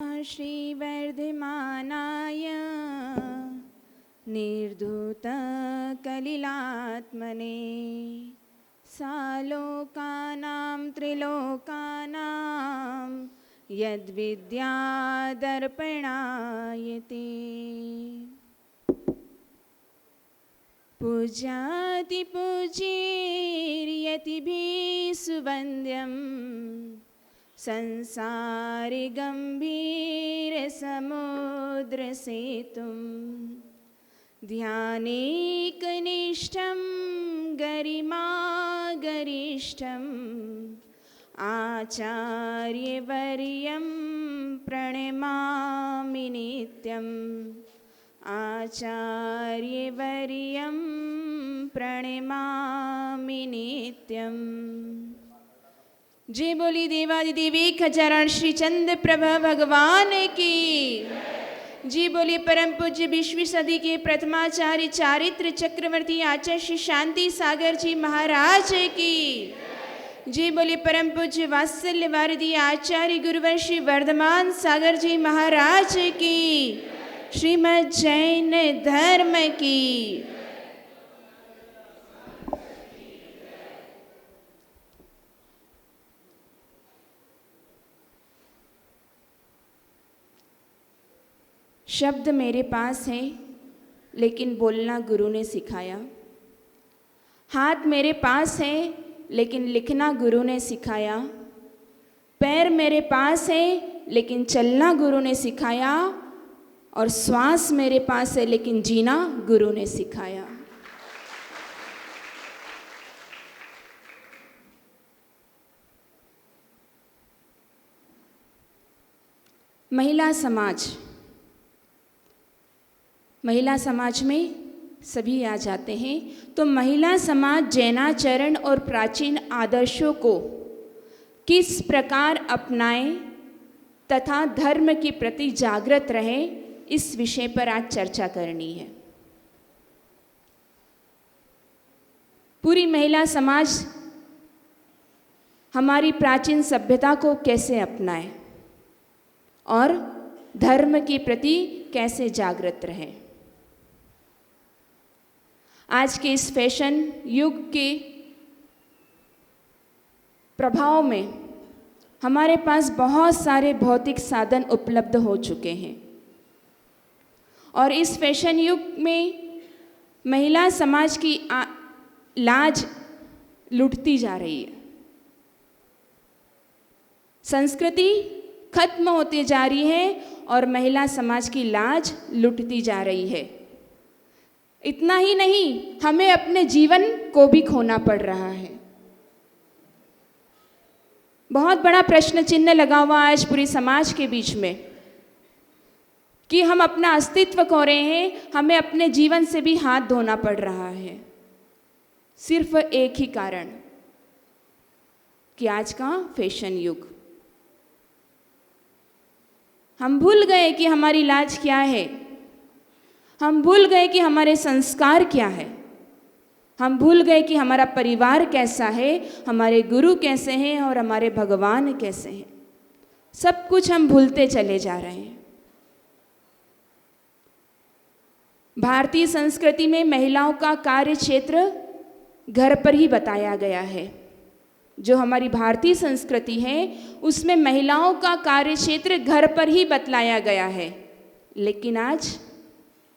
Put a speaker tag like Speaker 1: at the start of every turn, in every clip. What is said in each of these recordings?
Speaker 1: श्रीवर्धमानाय निर्धूतकलिलात्मने सालोकानां त्रिलोकानां यद्विद्यादर्पणायते पूज्याति पूज्येर्यतिभिः सुवन्द्यं संसारे गम्भीरसमुद्रसेतुं ध्यानेकनिष्ठं गरिमागरिष्ठम् आचार्यवर्यं प्रणमामि नित्यम् आचार्यवर्यं प्रणमामि नित्यम्। जय बोली देवादिदेवी खजारण श्री चंद्र प्रभा भगवान की। जी बोलिए परम पूज्य 20वीं सदी के प्रथमाचार्य चारित्र चक्रवर्ती आचार्य श्री शांति सागर जी महाराज की। जी बोलिए परम पूज्य वात्सल्य वारिधि आचार्य गुरुवर श्री वर्धमान सागर जी महाराज की। श्रीमद् जैन धर्म की। शब्द मेरे पास है लेकिन बोलना गुरु ने सिखाया। हाथ मेरे पास है लेकिन लिखना गुरु ने सिखाया। पैर मेरे पास है लेकिन चलना गुरु ने सिखाया। और श्वास मेरे पास है लेकिन जीना गुरु ने सिखाया। महिला समाज में सभी आ जाते हैं। तो महिला समाज जैनाचरण और प्राचीन आदर्शों को किस प्रकार अपनाएं तथा धर्म के प्रति जागृत रहे, इस विषय पर आज चर्चा करनी है। पूरी महिला समाज हमारी प्राचीन सभ्यता को कैसे अपनाए और धर्म के प्रति कैसे जागृत रहे। आज के इस फैशन युग के प्रभाव में हमारे पास बहुत सारे भौतिक साधन उपलब्ध हो चुके हैं और इस फैशन युग में महिला समाज की लाज लुटती जा रही है। संस्कृति खत्म होती जा रही है और महिला समाज की लाज लुटती जा रही है। इतना ही नहीं, हमें अपने जीवन को भी खोना पड़ रहा है। बहुत बड़ा प्रश्न चिन्ह लगा हुआ आज पूरी समाज के बीच में कि हम अपना अस्तित्व खो रहे हैं। हमें अपने जीवन से भी हाथ धोना पड़ रहा है। सिर्फ एक ही कारण कि आज का फैशन युग। हम भूल गए कि हमारी लाज क्या है। हम भूल गए कि हमारे संस्कार क्या है। हम भूल गए कि हमारा परिवार कैसा है, हमारे गुरु कैसे हैं और हमारे भगवान कैसे हैं। सब कुछ हम भूलते चले जा रहे हैं। भारतीय संस्कृति में महिलाओं का कार्य क्षेत्र घर पर ही बताया गया है। जो हमारी भारतीय संस्कृति है उसमें महिलाओं का कार्य क्षेत्र घर पर ही बतलाया गया है। लेकिन आज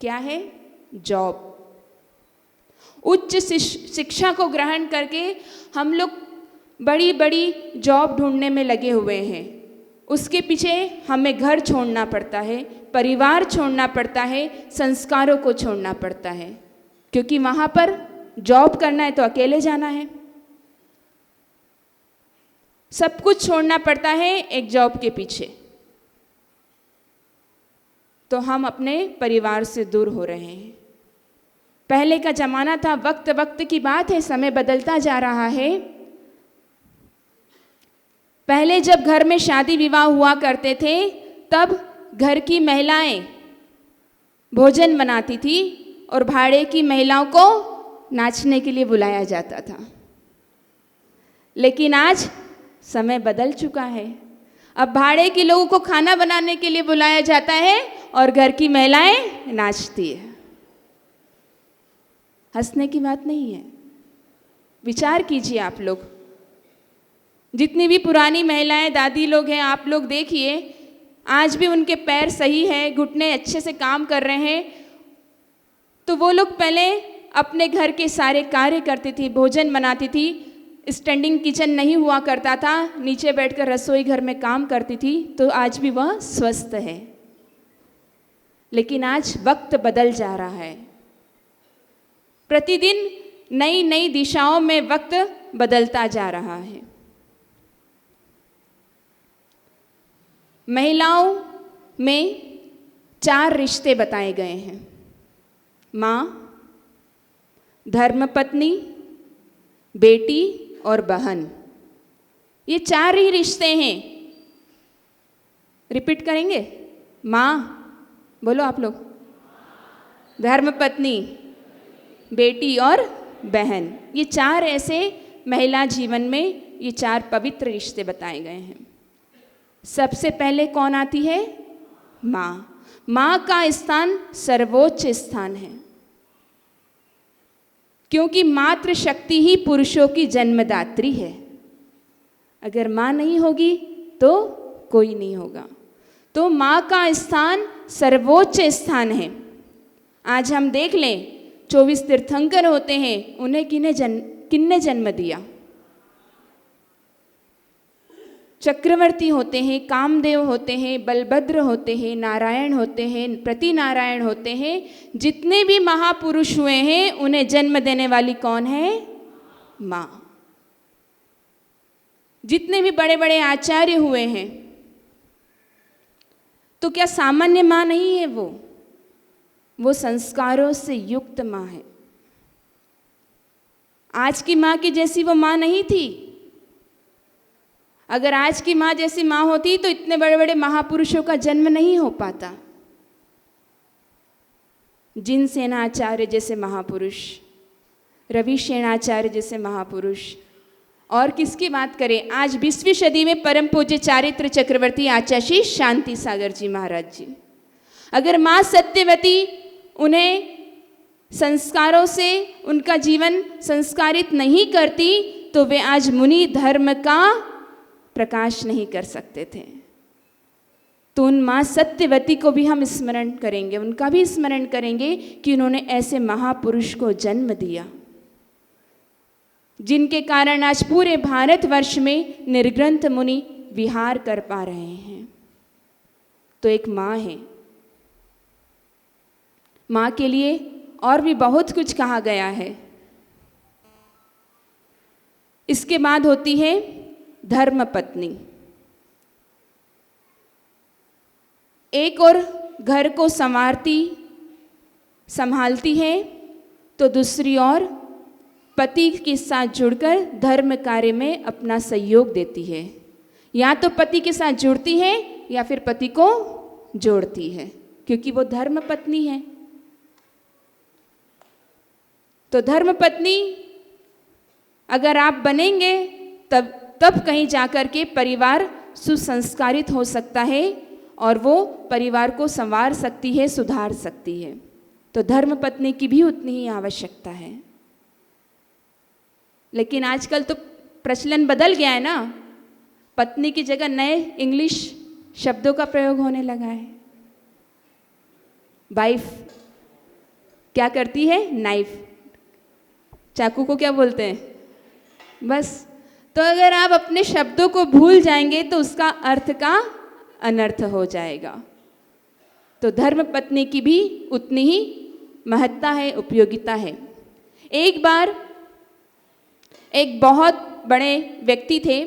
Speaker 1: क्या है? जॉब। उच्च शिक्षा को ग्रहण करके हम लोग बड़ी बड़ी जॉब ढूंढने में लगे हुए हैं। उसके पीछे हमें घर छोड़ना पड़ता है, परिवार छोड़ना पड़ता है, संस्कारों को छोड़ना पड़ता है, क्योंकि वहाँ पर जॉब करना है तो अकेले जाना है। सब कुछ छोड़ना पड़ता है एक जॉब के पीछे। तो हम अपने परिवार से दूर हो रहे हैं। पहले का जमाना था, वक्त की बात है, समय बदलता जा रहा है। पहले जब घर में शादी विवाह हुआ करते थे तब घर की महिलाएं भोजन बनाती थी और भाड़े की महिलाओं को नाचने के लिए बुलाया जाता था। लेकिन आज समय बदल चुका है। अब भाड़े के लोगों को खाना बनाने के लिए बुलाया जाता है और घर की महिलाएं नाचती है। हंसने की बात नहीं है। विचार कीजिए आप लोग, जितनी भी पुरानी महिलाएं दादी लोग हैं, आप लोग देखिए, आज भी उनके पैर सही है, घुटने अच्छे से काम कर रहे हैं, तो वो लोग पहले अपने घर के सारे कार्य करती थी, भोजन बनाती थी, स्टैंडिंग किचन नहीं हुआ करता था, नीचे बैठकर रसोई घर में काम करती थी, तो आज भी वह स्वस्थ है। लेकिन आज वक्त बदल जा रहा है, प्रतिदिन नई नई दिशाओं में वक्त बदलता जा रहा है। महिलाओं में 4 रिश्ते बताए गए हैं, माँ, धर्मपत्नी, बेटी और बहन। ये 4 ही रिश्ते हैं। रिपीट करेंगे, माँ, बोलो आप लोग, धर्मपत्नी, बेटी और बहन। ये 4 ऐसे महिला जीवन में ये 4 पवित्र रिश्ते बताए गए हैं। सबसे पहले कौन आती है? माँ। माँ का स्थान सर्वोच्च स्थान है, क्योंकि मातृ शक्ति ही पुरुषों की जन्मदात्री है। अगर माँ नहीं होगी तो कोई नहीं होगा। तो माँ का स्थान सर्वोच्च स्थान है। आज हम देख लें, 24 तीर्थंकर होते हैं, उन्हें किन्ने जन्म दिया? चक्रवर्ती होते हैं, कामदेव होते हैं, बलभद्र होते हैं, नारायण होते हैं, प्रति नारायण होते हैं। जितने भी महापुरुष हुए हैं, उन्हें जन्म देने वाली कौन है? माँ। जितने भी बड़े बड़े आचार्य हुए हैं, तो क्या सामान्य माँ नहीं है वो संस्कारों से युक्त माँ है। आज की माँ की जैसी वो माँ नहीं थी। अगर आज की माँ जैसी माँ होती तो इतने बड़े बड़े महापुरुषों का जन्म नहीं हो पाता। जिन सेनाचार्य जैसे महापुरुष, रवि सेनाचार्य जैसे महापुरुष, और किसकी बात करें, आज 20वीं सदी में परम पूज्य चारित्र चक्रवर्ती आचार्य श्री शांति सागर जी महाराज जी। अगर माँ सत्यवती उन्हें संस्कारों से उनका जीवन संस्कारित नहीं करती तो वे आज मुनि धर्म का प्रकाश नहीं कर सकते थे। तो उन माँ सत्यवती को भी हम स्मरण करेंगे, उनका भी स्मरण करेंगे कि उन्होंने ऐसे महापुरुष को जन्म दिया, जिनके कारण आज पूरे भारतवर्ष में निर्ग्रंथ मुनि विहार कर पा रहे हैं। तो एक माँ है। माँ के लिए और भी बहुत कुछ कहा गया है। इसके बाद होती है धर्मपत्नी। एक और घर को संभालती है, तो दूसरी ओर पति के साथ जुड़कर धर्म कार्य में अपना सहयोग देती है। या तो पति के साथ जुड़ती है या फिर पति को जोड़ती है, क्योंकि वो धर्म पत्नी है। तो धर्म पत्नी अगर आप बनेंगे तब कहीं जाकर के परिवार सुसंस्कारित हो सकता है और वो परिवार को संवार सकती है, सुधार सकती है। तो धर्म पत्नी की भी उतनी ही आवश्यकता है। लेकिन आजकल तो प्रचलन बदल गया है ना, पत्नी की जगह नए इंग्लिश शब्दों का प्रयोग होने लगा है। वाइफ क्या करती है? नाइफ। चाकू को क्या बोलते हैं? बस। तो अगर आप अपने शब्दों को भूल जाएंगे तो उसका अर्थ का अनर्थ हो जाएगा। तो धर्म पत्नी की भी उतनी ही महत्ता है, उपयोगिता है। एक बार एक बहुत बड़े व्यक्ति थे।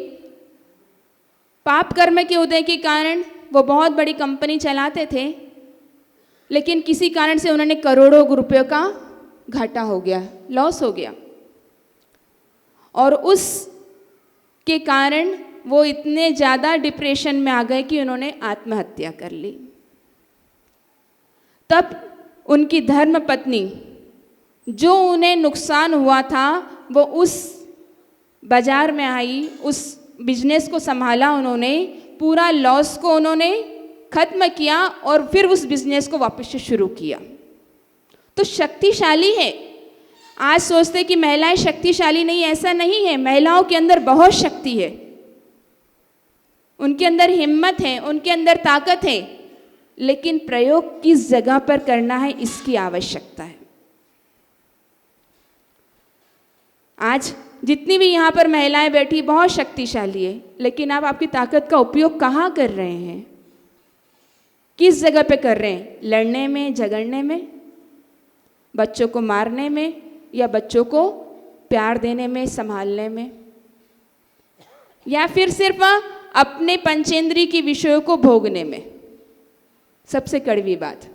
Speaker 1: पाप कर्म के उदय के कारण वो बहुत बड़ी कंपनी चलाते थे, लेकिन किसी कारण से उन्होंने करोड़ों रुपयों का घाटा हो गया, लॉस हो गया। और उस के कारण वो इतने ज़्यादा डिप्रेशन में आ गए कि उन्होंने आत्महत्या कर ली। तब उनकी धर्म पत्नी, जो उन्हें नुकसान हुआ था, वो उस बाजार में आई, उस बिजनेस को संभाला उन्होंने, पूरा लॉस को उन्होंने खत्म किया और फिर उस बिजनेस को वापस से शुरू किया। तो शक्तिशाली है। आज सोचते कि महिलाएं शक्तिशाली नहीं, ऐसा नहीं है। महिलाओं के अंदर बहुत शक्ति है, उनके अंदर हिम्मत है, उनके अंदर ताकत है, लेकिन प्रयोग किस जगह पर करना है इसकी आवश्यकता है। आज जितनी भी यहाँ पर महिलाएं बैठी बहुत शक्तिशाली है, लेकिन आप आपकी ताकत का उपयोग कहाँ कर रहे हैं, किस जगह पे कर रहे हैं? लड़ने में, झगड़ने में, बच्चों को मारने में, या बच्चों को प्यार देने में, संभालने में, या फिर सिर्फ अपने पंचेंद्रिय की विषयों को भोगने में? सबसे कड़वी बात,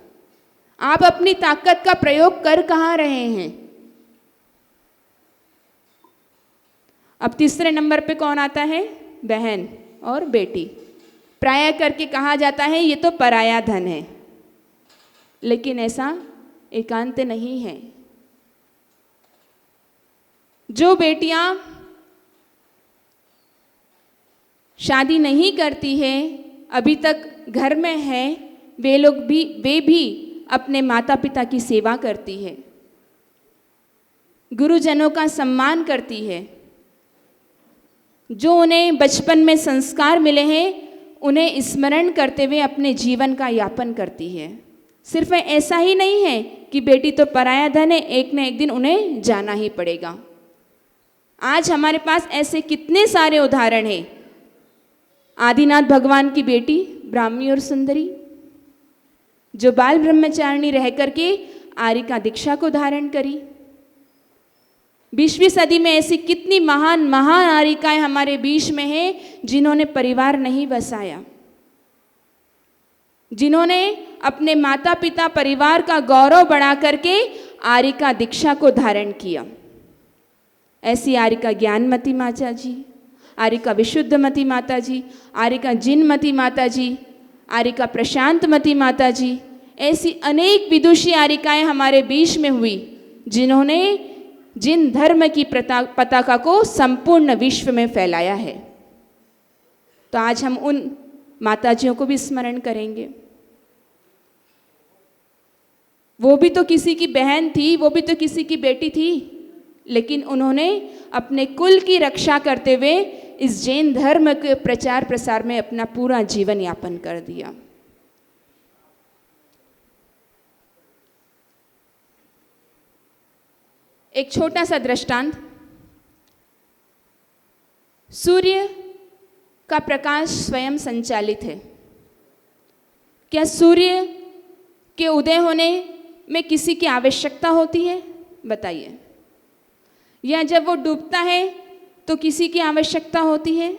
Speaker 1: आप अपनी ताकत का प्रयोग कर कहाँ रहे हैं? अब तीसरे नंबर पे कौन आता है? बहन और बेटी। प्राय करके कहा जाता है ये तो पराया धन है, लेकिन ऐसा एकांत नहीं है। जो बेटियां शादी नहीं करती है, अभी तक घर में है, वे भी अपने माता पिता की सेवा करती है, गुरुजनों का सम्मान करती है। जो उन्हें बचपन में संस्कार मिले हैं उन्हें स्मरण करते हुए अपने जीवन का यापन करती है। सिर्फ ऐसा ही नहीं है कि बेटी तो पराया धन है, एक न एक दिन उन्हें जाना ही पड़ेगा। आज हमारे पास ऐसे कितने सारे उदाहरण हैं। आदिनाथ भगवान की बेटी ब्राह्मी और सुंदरी, जो बाल ब्रह्मचारिणी रह करके आर्य का दीक्षा को धारण करी। 20वीं सदी में ऐसी कितनी महान महान आर्यिकाएं हमारे बीच में हैं जिन्होंने परिवार नहीं बसाया, जिन्होंने अपने माता पिता परिवार का गौरव बढ़ा करके आर्य का दीक्षा को धारण किया। ऐसी आर्य का ज्ञानमती माता जी, आर्य का विशुद्धमती माता जी, आर्य का जिनमती माता जी, आर्य का प्रशांतमती माता जी, ऐसी अनेक विदुषी आर्यिकाएं हमारे बीच में हुई जिन्होंने जिन धर्म की पताका को संपूर्ण विश्व में फैलाया है। तो आज हम उन माताजियों को भी स्मरण करेंगे। वो भी तो किसी की बहन थी, वो भी तो किसी की बेटी थी, लेकिन उन्होंने अपने कुल की रक्षा करते हुए इस जैन धर्म के प्रचार प्रसार में अपना पूरा जीवन यापन कर दिया। एक छोटा सा दृष्टांत। सूर्य का प्रकाश स्वयं संचालित है। क्या सूर्य के उदय होने में किसी की आवश्यकता होती है? बताइए। या जब वो डूबता है तो किसी की आवश्यकता होती है?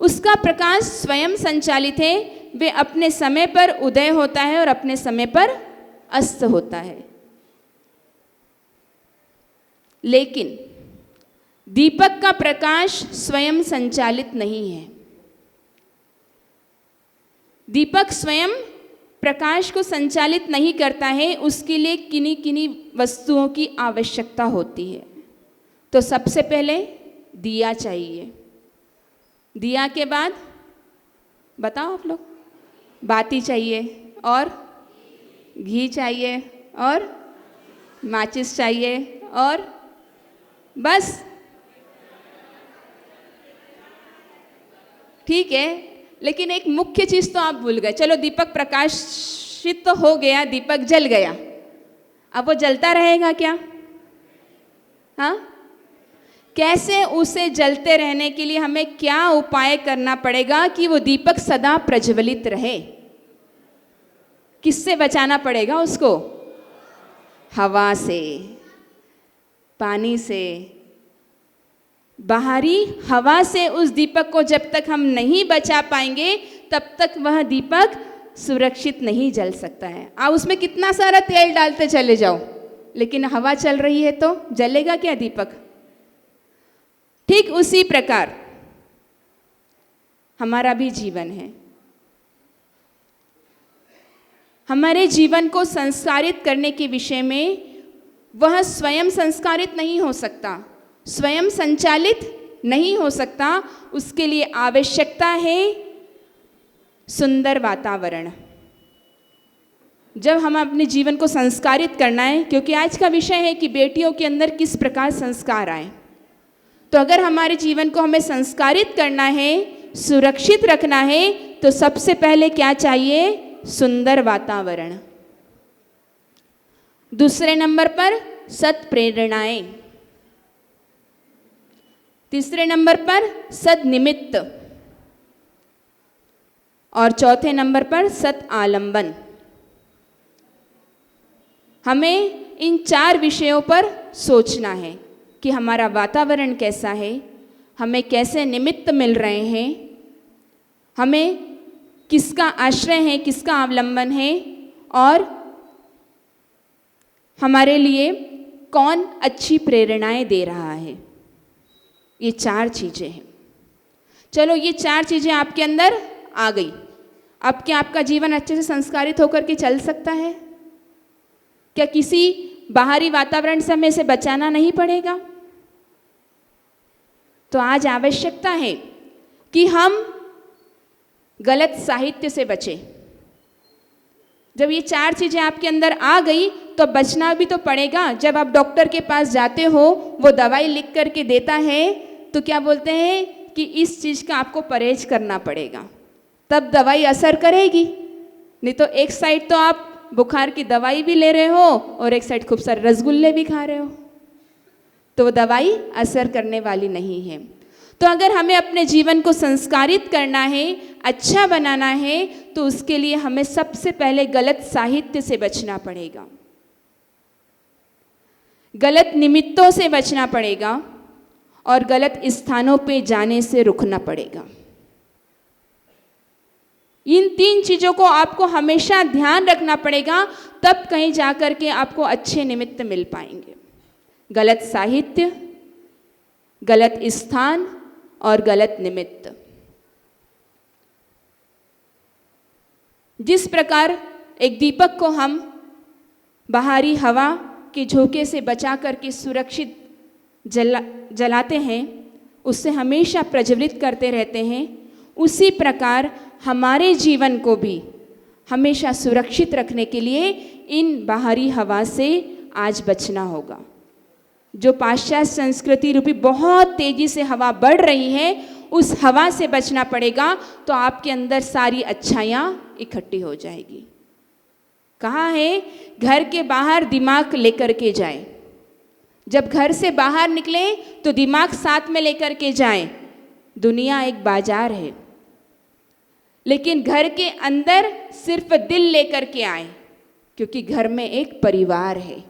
Speaker 1: उसका प्रकाश स्वयं संचालित है। वे अपने समय पर उदय होता है और अपने समय पर अस्त होता है। लेकिन दीपक का प्रकाश स्वयं संचालित नहीं है। दीपक स्वयं प्रकाश को संचालित नहीं करता है, उसके लिए किन्हीं किन्हीं वस्तुओं की आवश्यकता होती है। तो सबसे पहले दिया चाहिए, दिया के बाद बताओ आप लोग, बाती चाहिए, और घी चाहिए, और माचिस चाहिए, और बस ठीक है। लेकिन एक मुख्य चीज तो आप भूल गए। चलो दीपक प्रकाशित तो हो गया, दीपक जल गया, अब वो जलता रहेगा क्या? हाँ, कैसे उसे जलते रहने के लिए हमें क्या उपाय करना पड़ेगा कि वो दीपक सदा प्रज्वलित रहे? किससे बचाना पड़ेगा उसको? हवा से, पानी से, बाहरी हवा से। उस दीपक को जब तक हम नहीं बचा पाएंगे तब तक वह दीपक सुरक्षित नहीं जल सकता है। आप उसमें कितना सारा तेल डालते चले जाओ, लेकिन हवा चल रही है तो जलेगा क्या दीपक? ठीक उसी प्रकार हमारा भी जीवन है। हमारे जीवन को संस्कारित करने के विषय में वह स्वयं संस्कारित नहीं हो सकता, स्वयं संचालित नहीं हो सकता। उसके लिए आवश्यकता है सुंदर वातावरण। जब हम अपने जीवन को संस्कारित करना है, क्योंकि आज का विषय है कि बेटियों के अंदर किस प्रकार संस्कार आए, तो अगर हमारे जीवन को हमें संस्कारित करना है, सुरक्षित रखना है, तो सबसे पहले क्या चाहिए? सुंदर वातावरण। दूसरे नंबर पर सत्प्रेरणाएं। तीसरे नंबर पर सद्निमित्त। और चौथे नंबर पर सत आलंबन। हमें इन 4 विषयों पर सोचना है कि हमारा वातावरण कैसा है, हमें कैसे निमित्त मिल रहे हैं, हमें किसका आश्रय है, किसका अवलंबन है, और हमारे लिए कौन अच्छी प्रेरणाएं दे रहा है। ये 4 चीज़ें हैं। चलो, ये 4 चीज़ें आपके अंदर आ गई। अब क्या आपका जीवन अच्छे से संस्कारित होकर के चल सकता है? क्या किसी बाहरी वातावरण से हमें इसे बचाना नहीं पड़ेगा? तो आज आवश्यकता है कि हम गलत साहित्य से बचें। जब ये 4 चीज़ें आपके अंदर आ गई तो बचना भी तो पड़ेगा। जब आप डॉक्टर के पास जाते हो, वो दवाई लिख करके देता है, तो क्या बोलते हैं कि इस चीज़ का आपको परहेज करना पड़ेगा, तब दवाई असर करेगी। नहीं तो एक साइड तो आप बुखार की दवाई भी ले रहे हो और एक साइड खूब सारे रसगुल्ले भी खा रहे हो, तो वो दवाई असर करने वाली नहीं है। तो अगर हमें अपने जीवन को संस्कारित करना है, अच्छा बनाना है, तो उसके लिए हमें सबसे पहले गलत साहित्य से बचना पड़ेगा, गलत निमित्तों से बचना पड़ेगा और गलत स्थानों पे जाने से रुकना पड़ेगा। इन 3 चीज़ों को आपको हमेशा ध्यान रखना पड़ेगा, तब कहीं जाकर के आपको अच्छे निमित्त मिल पाएंगे। गलत साहित्य, गलत स्थान और गलत निमित्त। जिस प्रकार एक दीपक को हम बाहरी हवा के झोंके से बचा करके सुरक्षित जलाते हैं, उससे हमेशा प्रज्वलित करते रहते हैं, उसी प्रकार हमारे जीवन को भी हमेशा सुरक्षित रखने के लिए इन बाहरी हवा से आज बचना होगा। जो पाश्चात्य संस्कृति रूपी बहुत तेजी से हवा बढ़ रही है, उस हवा से बचना पड़ेगा, तो आपके अंदर सारी अच्छाइयाँ इकट्ठी हो जाएगी। कहा है, घर के बाहर दिमाग लेकर के जाए। जब घर से बाहर निकले तो दिमाग साथ में लेकर के जाएं। दुनिया एक बाजार है, लेकिन घर के अंदर सिर्फ दिल लेकर के आए, क्योंकि घर में एक परिवार है।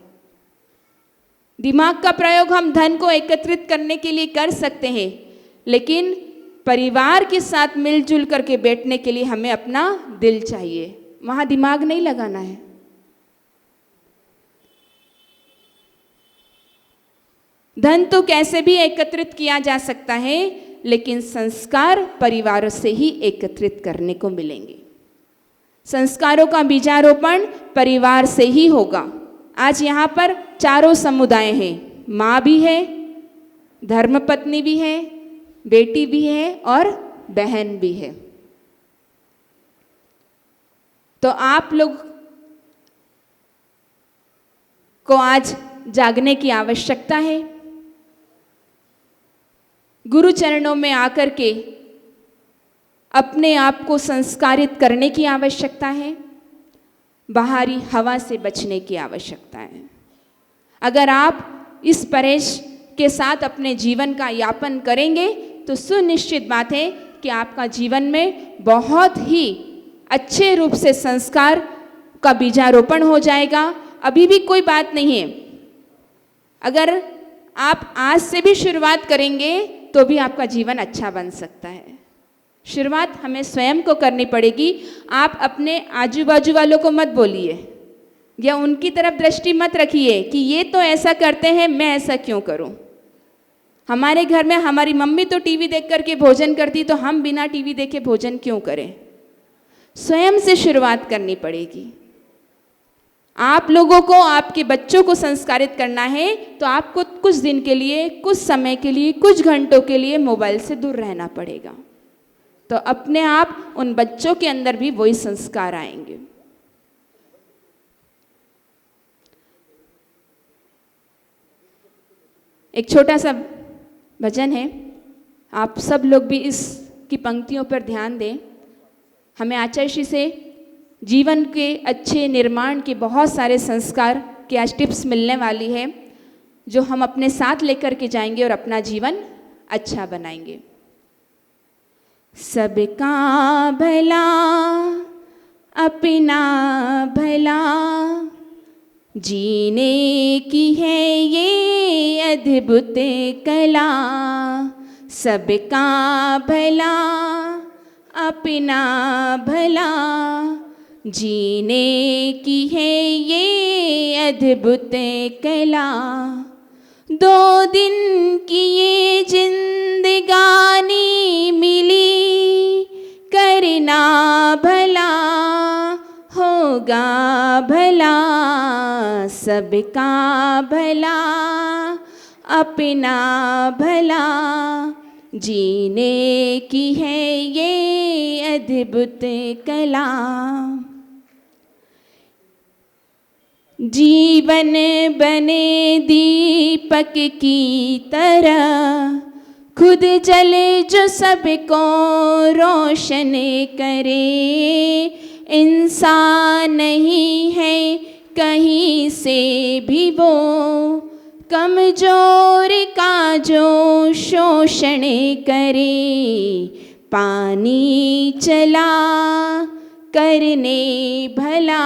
Speaker 1: दिमाग का प्रयोग हम धन को एकत्रित करने के लिए कर सकते हैं, लेकिन परिवार के साथ मिलजुल करके बैठने के लिए हमें अपना दिल चाहिए, वहाँ दिमाग नहीं लगाना है। धन तो कैसे भी एकत्रित किया जा सकता है, लेकिन संस्कार परिवार से ही एकत्रित करने को मिलेंगे। संस्कारों का बीजारोपण परिवार से ही होगा। आज यहाँ पर 4 समुदाय हैं, माँ भी है, धर्मपत्नी भी है, बेटी भी है और बहन भी है। तो आप लोग को आज जागने की आवश्यकता है। गुरु चरणों में आकर के अपने आप को संस्कारित करने की आवश्यकता है, बाहरी हवा से बचने की आवश्यकता है। अगर आप इस परहेज के साथ अपने जीवन का यापन करेंगे तो सुनिश्चित बात है कि आपका जीवन में बहुत ही अच्छे रूप से संस्कार का बीजारोपण हो जाएगा। अभी भी कोई बात नहीं है, अगर आप आज से भी शुरुआत करेंगे तो भी आपका जीवन अच्छा बन सकता है। शुरुआत हमें स्वयं को करनी पड़ेगी। आप अपने आजू बाजू वालों को मत बोलिए या उनकी तरफ दृष्टि मत रखिए कि ये तो ऐसा करते हैं, मैं ऐसा क्यों करूं। हमारे घर में हमारी मम्मी तो टीवी देख करके भोजन करती, तो हम बिना टीवी देखे भोजन क्यों करें। स्वयं से शुरुआत करनी पड़ेगी। आप लोगों को, आपके बच्चों को संस्कारित करना है तो आपको कुछ दिन के लिए, कुछ समय के लिए, कुछ घंटों के लिए मोबाइल से दूर रहना पड़ेगा। तो अपने आप उन बच्चों के अंदर भी वही संस्कार आएंगे। एक छोटा सा भजन है, आप सब लोग भी इसकी पंक्तियों पर ध्यान दें। हमें आचार्य श्री से जीवन के अच्छे निर्माण के बहुत सारे संस्कार की आज टिप्स मिलने वाली है, जो हम अपने साथ लेकर के जाएंगे और अपना जीवन अच्छा बनाएंगे। सबका भला अपना भला, जीने की है ये अद्भुत कला। सबका भला अपना भला, जीने की है ये अद्भुत कला। 2 दिन की ये जिंदगानी मिली, करना भला होगा भला। सबका भला अपना भला, जीने की है ये अद्भुत कला। जीवन बने दीपक की तरह, खुद जले जो सबको रोशन करे। इंसान नहीं है कहीं से भी वो, कमजोर का जो शोषण करे। पानी चला करने भला,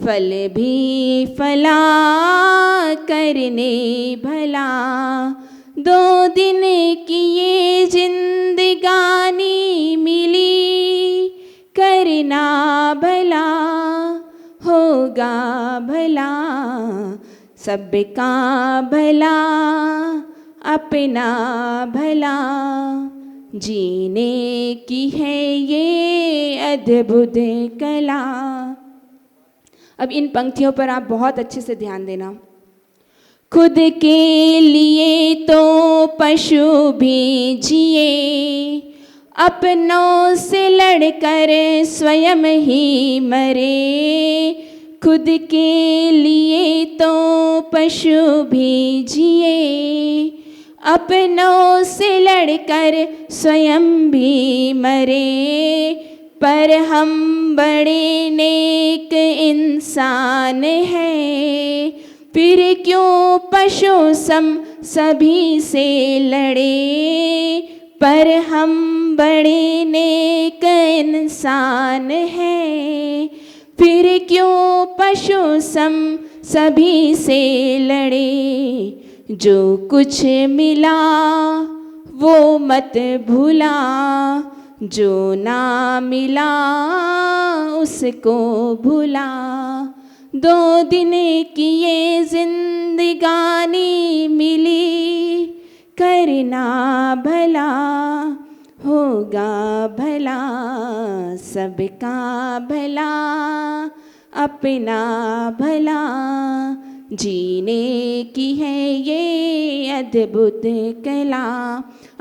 Speaker 1: फल भी फला करने भला। 2 दिन की ये जिंदगानी मिली, करना भला होगा भला। सबका भला अपना भला, जीने की है ये अद्भुत कला। अब इन पंक्तियों पर आप बहुत अच्छे से ध्यान देना। खुद के लिए तो पशु भी जिए, अपनों से लड़कर स्वयं ही मरे। खुद के लिए तो पशु भी जिए, अपनों से लड़कर स्वयं भी मरे। पर हम बड़े नेक इंसान हैं, फिर क्यों पशु सम सभी से लड़े। पर हम बड़े नेक इंसान हैं, फिर क्यों पशु सम सभी से लड़े। जो कुछ मिला वो मत भूला, जो ना मिला उसको भूला। 2 दिन की ये जिंदगानी मिली, करना भला होगा भला। सबका भला अपना भला, जीने की है ये अद्भुत कला।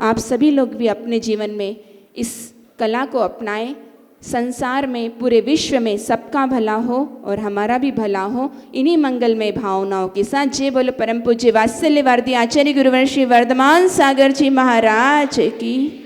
Speaker 1: आप सभी लोग भी अपने जीवन में इस कला को अपनाएं। संसार में, पूरे विश्व में सबका भला हो और हमारा भी भला हो। इन्हीं मंगलमय भावनाओं के साथ जय बोलो परम पूज्य वात्सल्य वर्दी आचार्य गुरुवर श्री वर्धमान सागर जी महाराज की।